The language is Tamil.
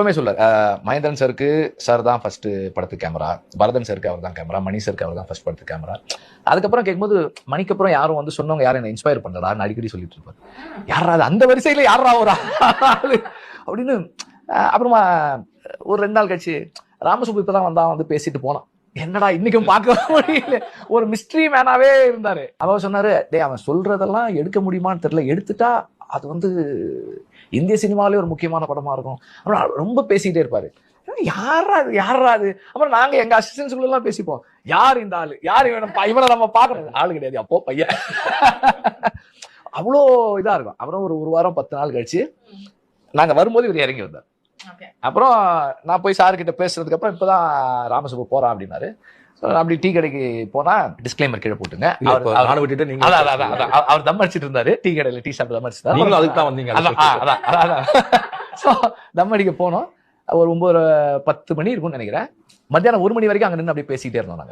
எப்பவுமே சொல்ல மகேந்திரன் சருக்கு சார் தான் ஃபர்ஸ்ட் படத்துக்கு கேமரா, பரதன் சருக்கு அவர் தான் கேமரா, மணி சருக்கு அவர் தான் ஃபர்ஸ்ட் படத்துக்கு கேமரா. அதுக்கப்புறம் கேட்கும்போது மணிக்கு அப்புறம் யாரும் வந்து சொன்னவங்க யாரும் என்ன இன்ஸ்பயர் பண்ணலடான்னு அடிக்கடி சொல்லிட்டு இருப்பாரு. யாரா அது அந்த வரிசையில யாரா ஒரு ஆளு அப்படின்னு. அப்புறமா ஒரு 2 நாள் கழிச்சு ராமசுப்பு இப்பதான் வந்து பேசிட்டு போனான். என்னடா இன்னைக்கும் பார்க்க முடியல, ஒரு மிஸ்ட்ரி மேனாவே இருந்தாரு. அவர் சொன்னாரு, டே அவன் சொல்றதெல்லாம் எடுக்க முடியுமான்னு தெரியல, எடுத்துட்டா அது வந்து இந்திய சினிமாவிலே ஒரு முக்கியமான படமா இருக்கும். அப்புறம் ரொம்ப பேசிக்கிட்டே இருப்பாரு. யாராது. அப்புறம் நாங்க எங்க அசிஸ்டன்ஸ்குள்ள எல்லாம் பேசிப்போம், யார் இந்த ஆளு, யார் இவனை நம்ம பாக்கணும். ஆளு கிடையாது அப்போ பையன். அவ்வளோ இதா இருக்கும். அப்புறம் ஒரு வாரம் 10 நாள் கழிச்சு நாங்க வரும்போது இவர் இறங்கி வந்தார். அப்புறம் நான் போய் சார் கிட்ட பேசுறதுக்கு அப்புறம் இப்பதான் ராமசுப்பு போறான் அப்படின்னாரு. அப்படி டீ கடைக்கு போனா டிஸ்க்ளைமர் கீழே போட்டுங்க, அவர் தம் அடிச்சிட்டு இருந்தாரு டீ கடையில, டீ சாப்பிட்டு தம் அடிச்சிட்டாரு. அதுக்கு தான் வந்தீங்க. தம் அடிக்க போனோம். ஒரு 9:10 மணி இருக்கும்னு நினைக்கிறேன். மத்தியானம் 1 மணி வரைக்கும் அங்க நின்று அப்படியே பேசிட்டே இருந்தோம் நாங்க.